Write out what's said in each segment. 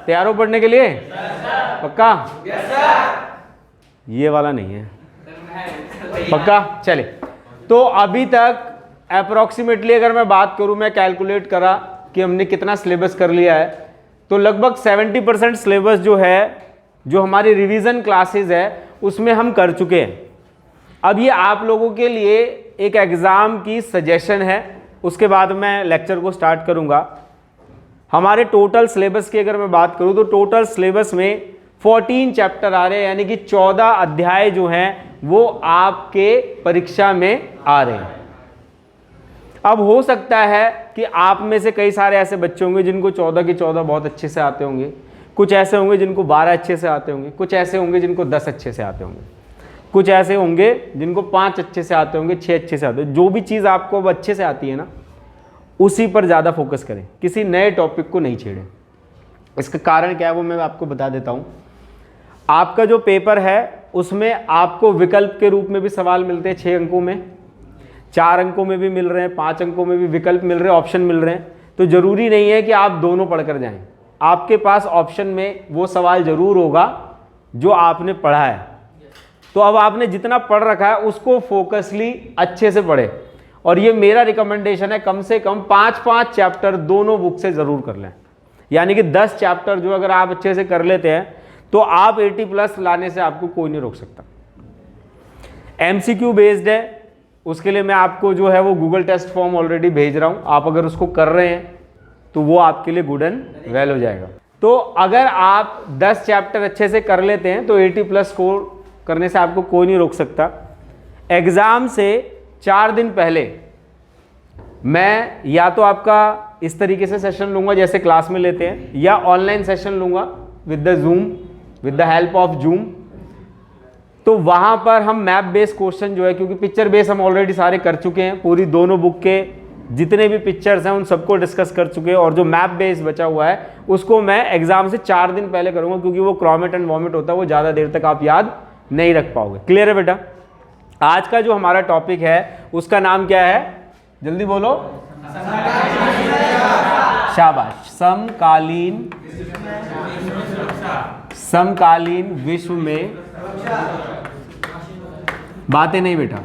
तैयार हो पढ़ने के लिए? पक्का? ये वाला नहीं है। पक्का? चले। तो अभी तक अप्रोक्सीमेटली अगर मैं बात करूं, मैं कैलकुलेट करा कि हमने कितना सिलेबस कर लिया है, तो लगभग 70% सिलेबस जो है, जो हमारी रिवीजन क्लासेस है, उसमें हम कर चुके हैं। अब ये आप लोगों के लिए एक एग्ज़ाम की सजेशन है, उसके बाद मैं लेक्चर को स्टार्ट करूंगा। हमारे टोटल सिलेबस की अगर मैं बात करूं तो टोटल सिलेबस में 14 चैप्टर आ रहे हैं, यानी कि 14 अध्याय जो हैं वो आपके परीक्षा में आ रहे हैं। अब हो सकता है कि आप में से कई सारे ऐसे बच्चे होंगे जिनको 14 के 14 बहुत अच्छे से आते होंगे, कुछ ऐसे होंगे जिनको 12 अच्छे से आते होंगे, कुछ ऐसे होंगे जिनको 10 अच्छे से आते होंगे, कुछ ऐसे होंगे जिनको 5 अच्छे से आते होंगे, 6 अच्छे से आते होंगे। जो भी चीज़ आपको अब अच्छे से आती है ना, उसी पर ज़्यादा फोकस करें, किसी नए टॉपिक को नहीं छेड़ें। इसका कारण क्या है वो मैं आपको बता देता हूँ। आपका जो पेपर है उसमें आपको विकल्प के रूप में भी सवाल मिलते हैं 6 अंकों में, 4 अंकों में भी मिल रहे हैं, 5 अंकों में भी विकल्प मिल रहे हैं, ऑप्शन मिल रहे हैं। तो ज़रूरी नहीं है कि आप दोनों पढ़ कर जाएँ। आपके पास ऑप्शन में वो सवाल ज़रूर होगा जो आपने पढ़ा है। तो अब आपने जितना पढ़ रखा है उसको फोकसली अच्छे से पढ़े, और ये मेरा रिकमेंडेशन है, कम से कम 5-5 चैप्टर दोनों बुक से ज़रूर कर लें। यानी कि 10 चैप्टर जो अगर आप अच्छे से कर लेते हैं तो आप 80+ लाने से आपको कोई नहीं रोक सकता। MCQ बेस्ड है, उसके लिए मैं आपको जो है वो गूगल टेस्ट फॉर्म ऑलरेडी भेज रहा हूँ। आप अगर उसको कर रहे हैं तो वो आपके लिए गुड एंड वेल हो जाएगा। तो अगर आप 10 चैप्टर अच्छे से कर लेते हैं तो 80+ स्कोर करने से आपको कोई नहीं रोक सकता। एग्ज़ाम से 4 दिन पहले मैं या तो आपका इस तरीके से सेशन लूँगा जैसे क्लास में लेते हैं, या ऑनलाइन सेशन लूँगा with the help of zoom. तो वहाँ पर हम मैप बेस्ड क्वेश्चन जो है, क्योंकि पिक्चर बेस हम ऑलरेडी सारे कर चुके हैं, पूरी दोनों बुक के जितने भी पिक्चर्स हैं उन सबको डिस्कस कर चुके हैं, और जो मैप बेस बचा हुआ है उसको मैं एग्जाम से 4 दिन पहले करूँगा, क्योंकि वो क्रॉमेट एंड वॉमिट होता है, वो ज़्यादा देर तक आप याद नहीं रख पाओगे। क्लियर है बेटा? आज का जो हमारा टॉपिक है उसका नाम क्या है, जल्दी बोलो। शाबाश। समकालीन विश्व में बातें नहीं बेटा,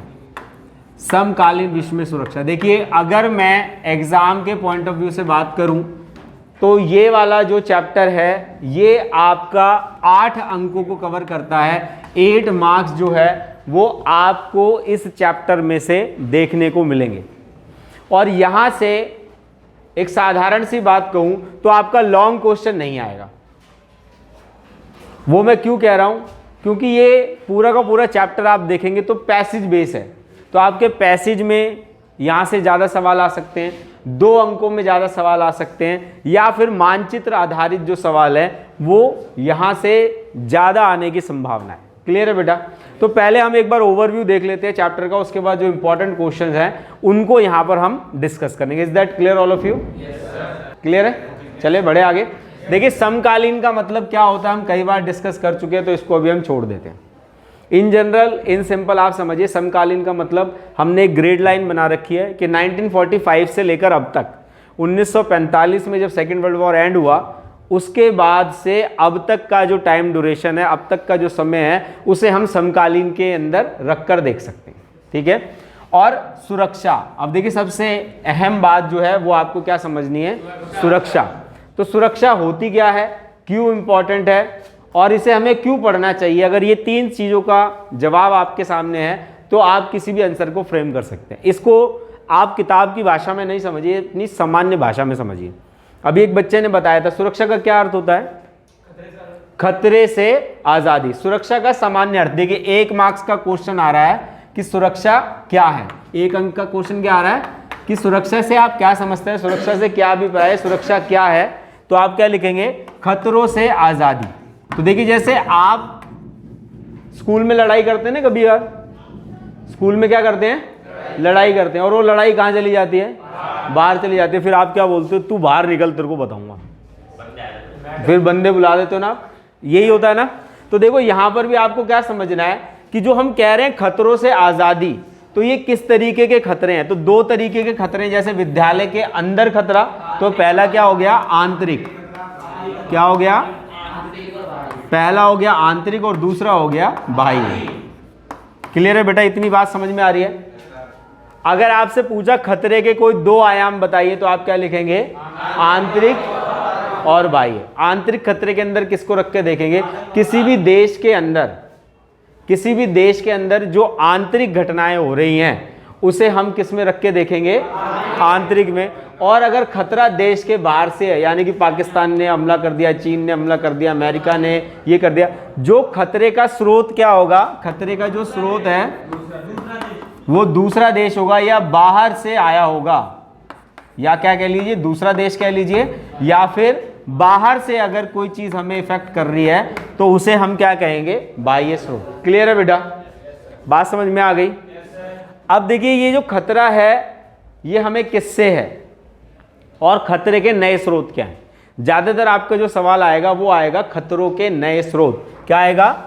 समकालीन विश्व में सुरक्षा। देखिए, अगर मैं एग्जाम के पॉइंट ऑफ व्यू से बात करूं तो ये वाला जो चैप्टर है ये आपका 8 अंकों को कवर करता है। 8 मार्क्स जो है वो आपको इस चैप्टर में से देखने को मिलेंगे। और यहाँ से एक साधारण सी बात कहूँ तो आपका लॉन्ग क्वेश्चन नहीं आएगा। वो मैं क्यों कह रहा हूँ, क्योंकि ये पूरा का पूरा चैप्टर आप देखेंगे तो पैसेज बेस है, तो आपके पैसेज में यहाँ से ज़्यादा सवाल आ सकते हैं, 2 अंकों में ज़्यादा सवाल आ सकते हैं, या फिर मानचित्र आधारित जो सवाल है वो यहाँ से ज़्यादा आने की संभावना है। क्लियर है बेटा? तो पहले हम एक बार ओवरव्यू देख लेते हैं चैप्टर का, उसके बाद जो इंपॉर्टेंट क्वेश्चंस हैं उनको यहाँ पर हम डिस्कस करेंगे। Is that clear all of you? Clear है? चले बढ़े आगे। देखिए, समकालीन का मतलब क्या होता है हम कई बार डिस्कस कर चुके हैं, तो इसको अभी हम छोड़ देते हैं। इन जनरल, इन सिंपल आप समझिए, समकालीन का मतलब हमने एक ग्रेड लाइन बना रखी है कि 1945 से लेकर अब तक 1945 में जब सेकेंड वर्ल्ड वॉर एंड हुआ, उसके बाद से अब तक का जो टाइम ड्यूरेशन है, अब तक का जो समय है, उसे हम समकालीन के अंदर रखकर देख सकते हैं। ठीक है? और सुरक्षा, अब देखिए सबसे अहम बात जो है वो आपको क्या समझनी है, सुरक्षा। तो सुरक्षा होती क्या है, क्यों इंपॉर्टेंट है, और इसे हमें क्यों पढ़ना चाहिए। अगर ये 3 चीज़ों का जवाब आपके सामने है तो आप किसी भी आंसर को फ्रेम कर सकते हैं। इसको आप किताब की भाषा में नहीं समझिए, अपनी सामान्य भाषा में समझिए। अभी एक बच्चे ने बताया था सुरक्षा का क्या अर्थ होता है, खतरे से आज़ादी। सुरक्षा का सामान्य अर्थ देखिए, 1 मार्क्स का क्वेश्चन आ रहा है कि सुरक्षा क्या है, 1 अंक का क्वेश्चन क्या आ रहा है कि सुरक्षा से आप क्या समझते हैं, सुरक्षा से क्या अभिप्राय है, सुरक्षा क्या है। तो आप क्या लिखेंगे, खतरों से आज़ादी। तो देखिए, जैसे आप स्कूल में लड़ाई करते हैं ना, कभी यार स्कूल में क्या करते हैं, लड़ाई करते हैं, और वो लड़ाई कहाँ चली जाती है, बाहर चली जाती है। फिर आप क्या बोलते हो, तू बाहर निकल, तेरे को बताऊंगा, फिर बंदे बुला देते हो ना, यही होता है ना। तो देखो, यहां पर भी आपको क्या समझना है कि जो हम कह रहे हैं खतरों से आज़ादी, तो ये किस तरीके के खतरे हैं? तो दो तरीके के खतरे हैं, जैसे विद्यालय के अंदर खतरा, तो पहला क्या हो गया? आंतरिक। क्या हो गया? पहला हो गया आंतरिक और दूसरा हो गया बाह्य। क्लियर है बेटा? इतनी बात समझ में आ रही है? अगर आपसे पूछा खतरे के कोई दो आयाम बताइए तो आप क्या लिखेंगे? आंतरिक और बाह्य। आंतरिक खतरे के अंदर किसको रख के देखेंगे? किसी भी देश के अंदर जो आंतरिक घटनाएं हो रही हैं उसे हम किस में रख के देखेंगे? आंतरिक में। और अगर खतरा देश के बाहर से है, यानी कि पाकिस्तान ने हमला कर दिया, चीन ने हमला कर दिया, अमेरिका ने ये कर दिया, जो खतरे का स्रोत क्या होगा? खतरे का जो स्रोत है वो दूसरा देश होगा या बाहर से आया होगा, या क्या कह लीजिए, दूसरा देश कह लीजिए, या फिर बाहर से अगर कोई चीज हमें इफेक्ट कर रही है तो उसे हम क्या कहेंगे? बाह्य स्रोत। क्लियर है बेटा? बात समझ में आ गई? अब देखिए ये जो खतरा है ये हमें किससे है और खतरे के नए स्रोत क्या हैं? ज्यादातर आपका जो सवाल आएगा वो आएगा खतरों के नए स्रोत। क्या आएगा?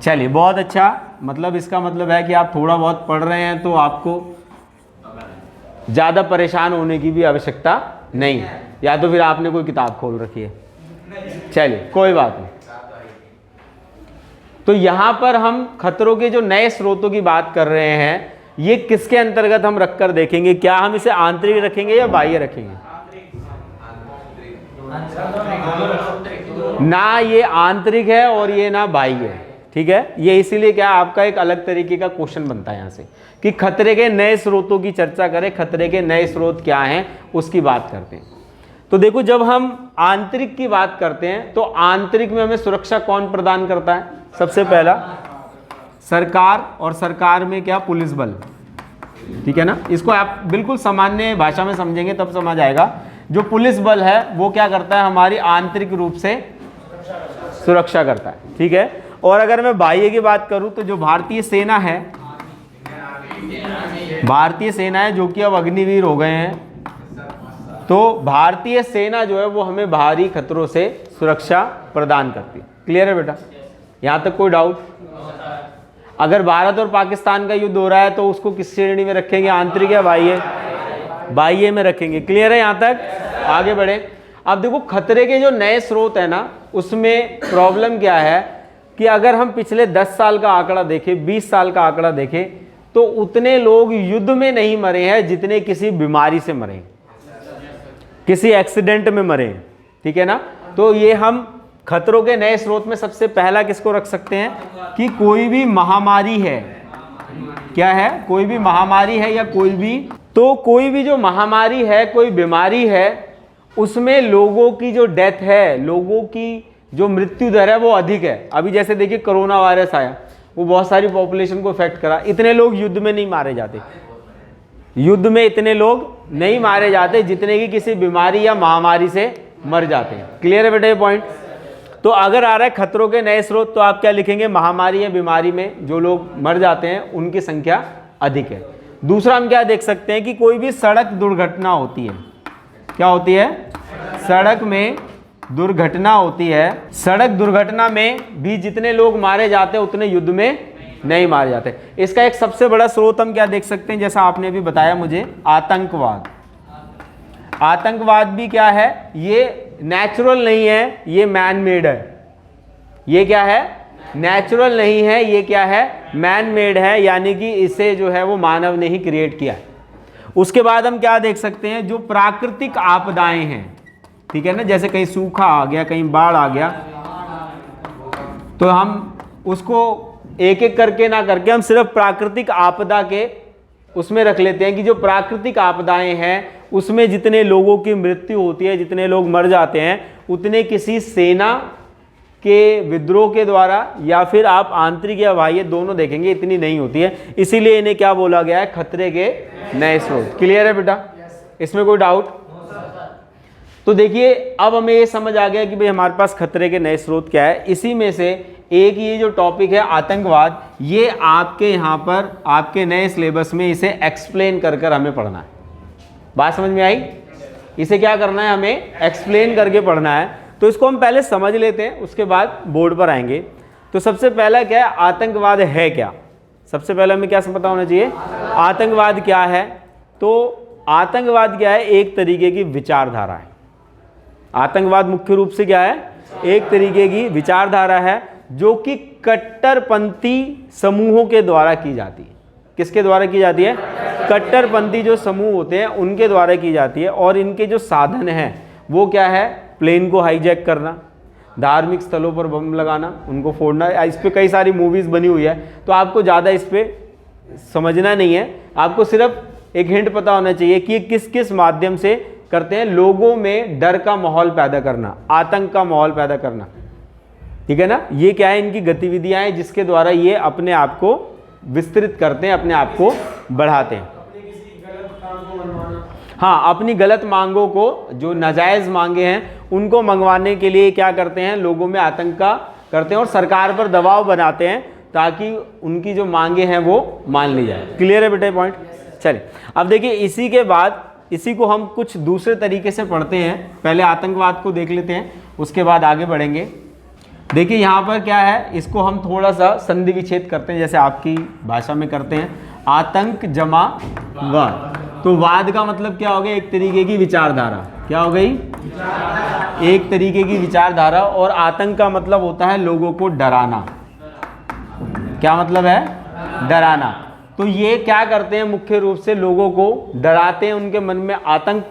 चलिए बहुत अच्छा, मतलब इसका मतलब है कि आप थोड़ा बहुत पढ़ रहे हैं तो आपको ज़्यादा परेशान होने की भी आवश्यकता नहीं है, या तो फिर आपने कोई किताब खोल रखी है। चलिए कोई बात नहीं। तो यहाँ पर हम खतरों के जो नए स्रोतों की बात कर रहे हैं, ये किसके अंतर्गत हम रखकर देखेंगे? क्या हम इसे आंतरिक रखेंगे या बाह्य रखेंगे? ना ये आंतरिक है और ये ना बाह्य है, ठीक है? ये इसीलिए क्या आपका एक अलग तरीके का क्वेश्चन बनता है यहाँ से कि खतरे के नए स्रोतों की चर्चा करें, खतरे के नए स्रोत क्या हैं उसकी बात करते हैं। तो देखो जब हम आंतरिक की बात करते हैं तो आंतरिक में हमें सुरक्षा कौन प्रदान करता है? सबसे पहला सरकार, और सरकार में क्या? पुलिस बल, ठीक है ना? इसको आप बिल्कुल सामान्य भाषा में समझेंगे तब समझ आएगा। जो पुलिस बल है वो क्या करता है? हमारी आंतरिक रूप से सुरक्षा करता है, ठीक है? और अगर मैं बाह्य की बात करूं तो जो भारतीय सेना है, जो कि अब अग्निवीर हो गए हैं, तो भारतीय सेना जो है वो हमें बाहरी खतरों से सुरक्षा प्रदान करती है। क्लियर है बेटा? यहां तक कोई डाउट? अगर भारत और पाकिस्तान का युद्ध हो रहा है तो उसको किस श्रेणी में रखेंगे? आंतरिक या बाह्य? बाह्य में रखेंगे। क्लियर है यहां तक? आगे बढ़े। अब देखो खतरे के जो नए स्रोत है ना, उसमें प्रॉब्लम क्या है कि अगर हम पिछले 10 साल का आंकड़ा देखें, 20 साल का आंकड़ा देखें, तो उतने लोग युद्ध में नहीं मरे हैं जितने किसी बीमारी से मरे हैं, किसी एक्सीडेंट में मरे हैं, ठीक है ना? तो ये हम खतरों के नए स्रोत में सबसे पहला किसको रख सकते हैं कि कोई भी महामारी है। क्या है? कोई भी महामारी है या कोई भी जो महामारी है, कोई बीमारी है, उसमें लोगों की जो डेथ है, लोगों की जो मृत्यु दर है वो अधिक है। अभी जैसे देखिए कोरोना वायरस आया, वो बहुत सारी पॉपुलेशन को इफेक्ट करा, इतने लोग युद्ध में नहीं मारे जाते, युद्ध में इतने लोग नहीं मारे जाते जितने की किसी बीमारी या महामारी से मर जाते हैं। क्लियर है बेटा ये पॉइंट? तो अगर आ रहा है खतरों के नए स्रोत, तो आप क्या लिखेंगे? महामारी या बीमारी में जो लोग मर जाते हैं उनकी संख्या अधिक है। दूसरा हम क्या देख सकते हैं कि कोई भी सड़क दुर्घटना होती है। क्या होती है? सड़क में दुर्घटना होती है। सड़क दुर्घटना में भी जितने लोग मारे जाते हैं उतने युद्ध में नहीं मारे जाते। इसका एक सबसे बड़ा स्रोत हम क्या देख सकते हैं, जैसा आपने अभी बताया मुझे, आतंकवाद। आतंकवाद भी क्या है? ये नेचुरल नहीं है, ये मैन मेड है। ये क्या है? नेचुरल नहीं है, ये क्या है? मैन मेड है, यानी कि इसे जो है वो मानव ने ही क्रिएट किया है। उसके बाद हम क्या देख सकते हैं? जो प्राकृतिक आपदाएं हैं, ठीक है ना, जैसे कहीं सूखा आ गया, कहीं बाढ़ आ गया, तो हम उसको एक एक करके ना करके हम सिर्फ प्राकृतिक आपदा के उसमें रख लेते हैं कि जो प्राकृतिक आपदाएं हैं उसमें जितने लोगों की मृत्यु होती है, जितने लोग मर जाते हैं, उतने किसी सेना के विद्रोह के द्वारा या फिर आप आंतरिक या बाह्य दोनों देखेंगे इतनी नहीं होती है। इसीलिए इन्हें क्या बोला गया है? खतरे के नए स्रोत। क्लियर है बेटा? इसमें कोई डाउट? तो देखिए अब हमें ये समझ आ गया कि भाई हमारे पास खतरे के नए स्रोत क्या है। इसी में से एक ये जो टॉपिक है आतंकवाद, ये आपके यहाँ पर आपके नए सिलेबस में इसे एक्सप्लेन कर हमें पढ़ना है। बात समझ में आई? इसे क्या करना है, हमें एक्सप्लेन करके पढ़ना है। तो इसको हम पहले समझ लेते हैं, उसके बाद बोर्ड पर आएंगे। तो सबसे पहला क्या है, आतंकवाद है क्या। सबसे पहले हमें क्या पता होना चाहिए, आतंकवाद क्या है। तो आतंकवाद क्या है, एक तरीके की विचारधारा है। आतंकवाद मुख्य रूप से क्या है, एक तरीके की विचारधारा है जो कि कट्टरपंथी समूहों के द्वारा की जाती है। किसके द्वारा की जाती है, कट्टरपंथी जो समूह होते हैं उनके द्वारा की जाती है। और इनके जो साधन हैं वो क्या है, प्लेन को हाईजैक करना, धार्मिक स्थलों पर बम लगाना, उनको फोड़ना। इस पर कई सारी मूवीज़ बनी हुई है, तो आपको ज़्यादा इस पर समझना नहीं है, आपको सिर्फ एक हिंट पता होना चाहिए कि किस किस माध्यम से करते हैं। लोगों में डर का माहौल पैदा करना, आतंक का माहौल पैदा करना, ठीक है ना। ये क्या है, इनकी गतिविधियां हैं जिसके द्वारा ये अपने आप को विस्तृत करते हैं, अपने आप को बढ़ाते हैं। हाँ, अपनी गलत मांगों को, जो नाजायज़ मांगे हैं उनको मंगवाने के लिए क्या करते हैं, लोगों में आतंक का करते हैं और सरकार पर दबाव बनाते हैं ताकि उनकी जो मांगे हैं वो मान ली जाए। क्लियर है बेटे पॉइंट। चलिए अब देखिए, इसी के बाद इसी को हम कुछ दूसरे तरीके से पढ़ते हैं। पहले आतंकवाद को देख लेते हैं, उसके बाद आगे बढ़ेंगे। देखिए यहाँ पर क्या है, इसको हम थोड़ा सा संधि विच्छेद करते हैं, जैसे आपकी भाषा में करते हैं। आतंक जमा वाद, तो वाद का मतलब क्या हो गया, एक तरीके की विचारधारा। क्या हो गई, एक तरीके की विचारधारा। और आतंक का मतलब होता है लोगों को डराना। क्या मतलब है, डराना। तो ये क्या करते हैं, मुख्य रूप से लोगों को डराते हैं, उनके मन में आतंक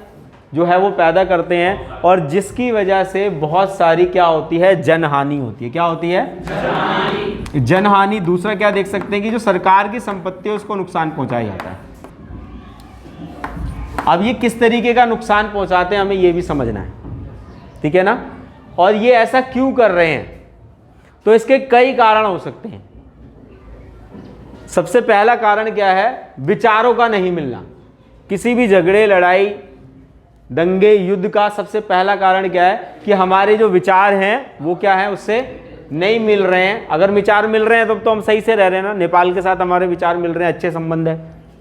जो है वो पैदा करते हैं, और जिसकी वजह से बहुत सारी क्या होती है, जनहानि होती है। क्या होती है, जनहानि। दूसरा क्या देख सकते हैं कि जो सरकार की संपत्ति है उसको नुकसान पहुंचाया जाता है। अब ये किस तरीके का नुकसान पहुंचाते हैं हमें ये भी समझना है, ठीक है ना। और ये ऐसा क्यों कर रहे हैं, तो इसके कई कारण हो सकते हैं। सबसे पहला कारण क्या है, विचारों का नहीं मिलना। किसी भी झगड़े, लड़ाई, दंगे, युद्ध का सबसे पहला कारण क्या है कि हमारे जो विचार हैं वो क्या है, उससे नहीं मिल रहे हैं। अगर विचार मिल रहे हैं तब तो हम सही से रह रहे हैं ना। नेपाल के साथ हमारे विचार मिल रहे हैं, अच्छे संबंध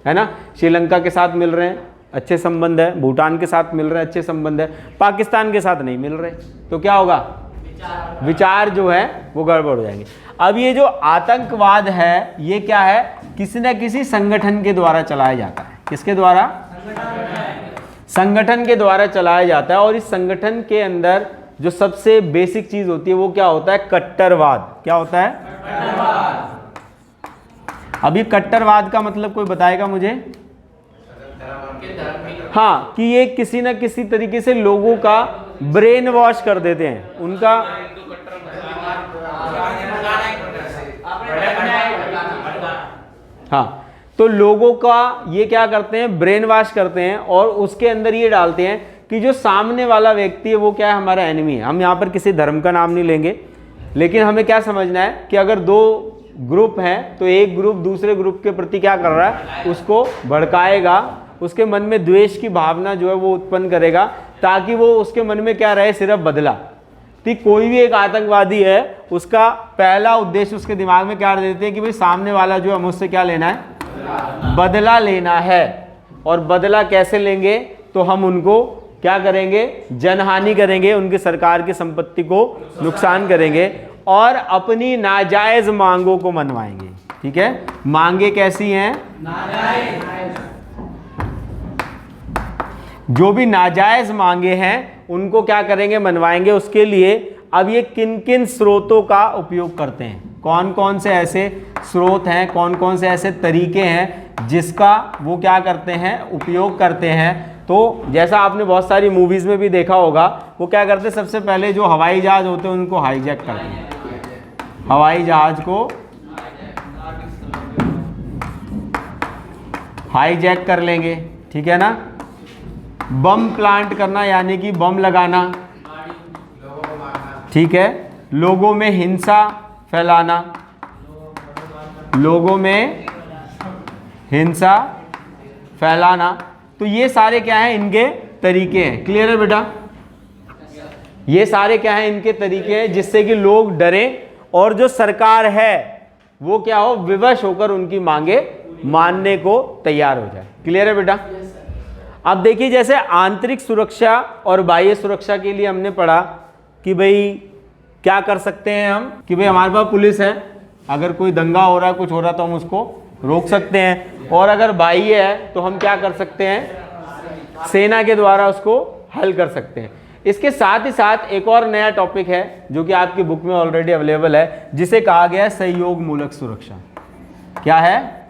है ना। श्रीलंका के साथ मिल रहे हैं, अच्छे संबंध है। भूटान के साथ मिल रहे हैं, अच्छे संबंध है। पाकिस्तान के साथ नहीं मिल रहे, तो क्या होगा, विचार जो है वो गड़बड़ हो जाएंगे। अब ये जो आतंकवाद है ये क्या है, किसी न किसी संगठन के द्वारा चलाया जाता है। किसके द्वारा, संगठन के द्वारा चलाया जाता है। और इस संगठन के अंदर जो सबसे बेसिक चीज होती है वो क्या होता है, कट्टरवाद। क्या होता है, कट्टरवाद। अब ये कट्टरवाद का मतलब कोई बताएगा मुझे। हाँ, कि ये किसी न किसी तरीके से लोगों का ब्रेन वॉश कर देते हैं, उनका हाँ, तो लोगों का ये क्या करते हैं, ब्रेन वॉश करते हैं और उसके अंदर ये डालते हैं कि जो सामने वाला व्यक्ति है वो क्या है, हमारा एनिमी है। हम यहाँ पर किसी धर्म का नाम नहीं लेंगे, लेकिन हमें क्या समझना है कि अगर दो ग्रुप हैं तो एक ग्रुप दूसरे ग्रुप के प्रति क्या कर रहा है, उसको भड़काएगा, उसके मन में द्वेष की भावना जो है वो उत्पन्न करेगा, ताकि वो उसके मन में क्या रहे, सिर्फ बदला। तो कोई भी एक आतंकवादी है, उसका पहला उद्देश्य उसके दिमाग में क्या देते हैं कि भाई सामने वाला जो है मुझसे क्या लेना है, बदला लेना है। और बदला कैसे लेंगे, तो हम उनको क्या करेंगे, जनहानि करेंगे, उनकी सरकार की संपत्ति को नुकसान करेंगे और अपनी नाजायज मांगों को मनवाएंगे। ठीक है, मांगे कैसी हैं, जो भी नाजायज मांगे हैं उनको क्या करेंगे, मनवाएंगे। उसके लिए अब ये किन किन स्रोतों का उपयोग करते हैं, कौन कौन से ऐसे स्रोत हैं, कौन कौन से ऐसे तरीके हैं जिसका वो क्या करते हैं, उपयोग करते हैं। तो जैसा आपने बहुत सारी मूवीज़ में भी देखा होगा, वो क्या करते हैं, सबसे पहले जो हवाई जहाज होते हैं उनको हाईजैक करते हैं। हवाई जहाज को हाईजैक कर लेंगे, ठीक है ना। बम प्लांट करना यानी कि बम लगाना, ठीक है। लोगों में हिंसा फैलाना, लोगों में हिंसा फैलाना, तो ये सारे क्या हैं, इनके तरीके हैं। क्लियर है बेटा, ये सारे क्या हैं, इनके तरीके हैं जिससे कि लोग डरें और जो सरकार है वो क्या हो, विवश होकर उनकी मांगे मानने को तैयार हो जाए। क्लियर है बेटा। अब देखिए जैसे आंतरिक सुरक्षा और बाह्य सुरक्षा के लिए हमने पढ़ा कि भाई क्या कर सकते हैं हम, कि भाई हमारे पास पुलिस है, अगर कोई दंगा हो रहा है, कुछ हो रहा है तो हम उसको रोक सकते हैं, और अगर बाह्य है तो हम क्या कर सकते हैं, सेना के द्वारा उसको हल कर सकते हैं। इसके साथ ही साथ एक और नया टॉपिक है जो कि आपकी बुक में ऑलरेडी अवेलेबल है, जिसे कहा गया है सहयोग मूलक सुरक्षा। क्या है?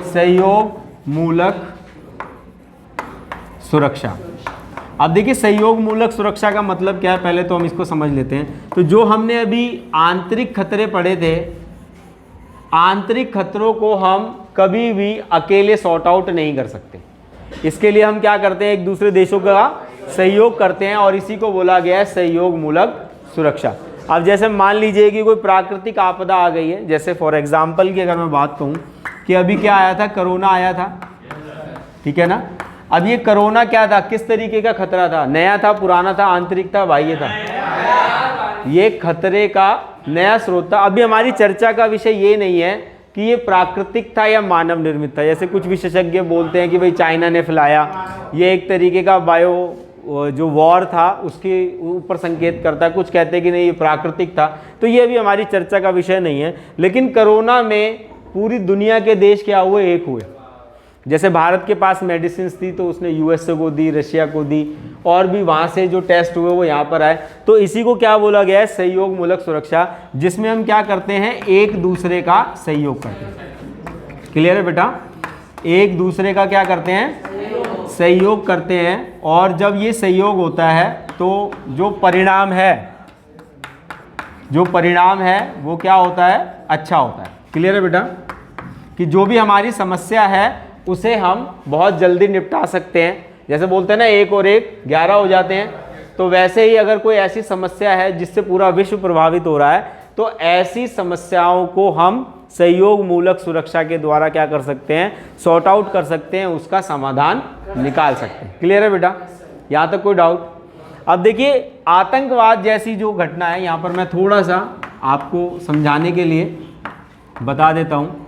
सहयोग मूलक सुरक्षा। अब देखिए सहयोग मूलक सुरक्षा का मतलब क्या है, पहले तो हम इसको समझ लेते हैं। तो जो हमने अभी आंतरिक खतरे पढ़े थे, आंतरिक खतरों को हम कभी भी अकेले सॉर्ट आउट नहीं कर सकते। इसके लिए हम क्या करते हैं, एक दूसरे देशों का सहयोग करते हैं, और इसी को बोला गया है सहयोग मूलक सुरक्षा। अब जैसे मान लीजिए कि कोई प्राकृतिक आपदा आ गई है, जैसे फॉर एग्जाम्पल की अगर मैं बात कहूँ कि अभी क्या आया था, कोरोना आया था, ठीक है ना। अब ये कोरोना क्या था, किस तरीके का खतरा था, नया था, पुराना था, आंतरिक था, बाह्य था, ये खतरे का नया स्रोत था। अभी हमारी चर्चा का विषय ये नहीं है कि ये प्राकृतिक था या मानव निर्मित था। जैसे कुछ विशेषज्ञ बोलते हैं कि भाई चाइना ने फैलाया, ये एक तरीके का बायो जो वॉर था उसके ऊपर संकेत करता है, कुछ कहते हैं कि नहीं ये प्राकृतिक था। तो ये अभी हमारी चर्चा का विषय नहीं है। लेकिन कोरोना में पूरी दुनिया के देश क्या हुए, एक हुए। जैसे भारत के पास मेडिसिन थी तो उसने यूएसए को दी, रशिया को दी, और भी वहाँ से जो टेस्ट हुए वो यहाँ पर आए। तो इसी को क्या बोला गया है, सहयोग मूलक सुरक्षा, जिसमें हम क्या करते हैं, एक दूसरे का सहयोग करते हैं। क्लियर है बेटा? एक दूसरे का क्या करते हैं, सहयोग करते हैं। और जब ये सहयोग होता है तो जो परिणाम है वो क्या होता है, अच्छा होता है। क्लियर है बेटा? कि जो भी हमारी समस्या है उसे हम बहुत जल्दी निपटा सकते हैं। जैसे बोलते हैं ना 1 और 1 11 हो जाते हैं, तो वैसे ही अगर कोई ऐसी समस्या है जिससे पूरा विश्व प्रभावित हो रहा है, तो ऐसी समस्याओं को हम सहयोग मूलक सुरक्षा के द्वारा क्या कर सकते हैं, सॉर्ट आउट कर सकते हैं, उसका समाधान निकाल सकते हैं। क्लियर है बेटा? यहाँ तक कोई डाउट? अब देखिए आतंकवाद जैसी जो घटना है, यहाँ पर मैं थोड़ा सा आपको समझाने के लिए बता देता हूँ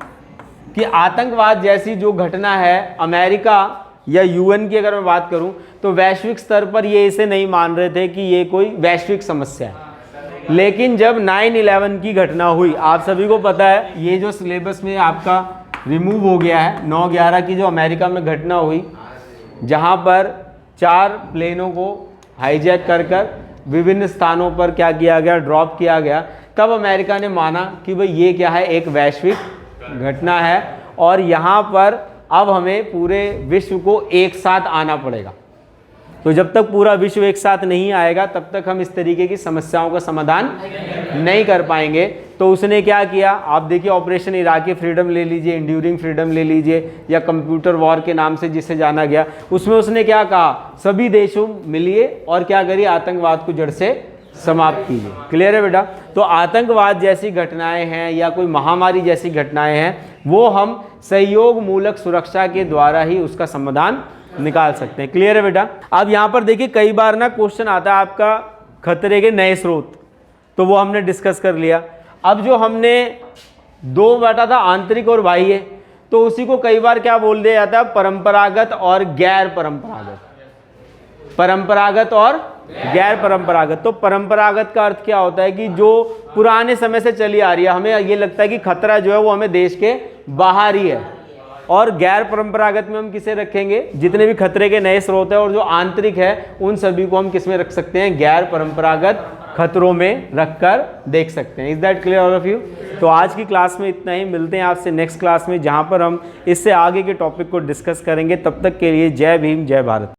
कि आतंकवाद जैसी जो घटना है, अमेरिका या यूएन की अगर मैं बात करूं तो वैश्विक स्तर पर ये इसे नहीं मान रहे थे कि ये कोई वैश्विक समस्या है। लेकिन जब 9/11 की घटना हुई, आप सभी को पता है, ये जो सिलेबस में आपका रिमूव हो गया है, 9/11 की जो अमेरिका में घटना हुई, जहां पर 4 प्लेनों को हाईजैक कर विभिन्न स्थानों पर क्या किया गया, ड्रॉप किया गया, तब अमेरिका ने माना कि भाई ये क्या है, एक वैश्विक घटना है, और यहाँ पर अब हमें पूरे विश्व को एक साथ आना पड़ेगा। तो जब तक पूरा विश्व एक साथ नहीं आएगा तब तक हम इस तरीके की समस्याओं का समाधान नहीं कर पाएंगे। तो उसने क्या किया, आप देखिए ऑपरेशन इराकी फ्रीडम ले लीजिए, इंड्यूरिंग फ्रीडम ले लीजिए, या कंप्यूटर वॉर के नाम से जिसे जाना गया, उसमें उसने क्या कहा, सभी देशों मिलिए और क्या करिए, आतंकवाद को जड़ से समाप्त कीजिए। क्लियर है बेटा? तो आतंकवाद जैसी घटनाएं हैं या कोई महामारी जैसी घटनाएं हैं, वो हम सहयोग मूलक सुरक्षा के द्वारा ही उसका समाधान निकाल सकते हैं। क्लियर है बेटा? अब यहाँ पर देखिए कई बार ना क्वेश्चन आता है आपका खतरे के नए स्रोत, तो वो हमने डिस्कस कर लिया। अब जो हमने 2 बांटा था, आंतरिक और बाह्य, तो उसी को कई बार क्या बोल दिया जाता है, परंपरागत और गैर परंपरागत। परंपरागत और गैर परंपरागत। तो परंपरागत का अर्थ क्या होता है कि जो पुराने समय से चली आ रही है, हमें ये लगता है कि खतरा जो है वो हमें देश के बाहर ही है। और गैर परंपरागत में हम किसे रखेंगे, जितने भी खतरे के नए स्रोत है और जो आंतरिक है, उन सभी को हम किस में रख सकते हैं, गैर परंपरागत खतरों में रखकर देख सकते हैं। Is that clear all of you? तो आज की क्लास में इतना ही, मिलते हैं आपसे नेक्स्ट क्लास में, जहां पर हम इससे आगे के टॉपिक को डिस्कस करेंगे। तब तक के लिए जय भीम, जय भारत।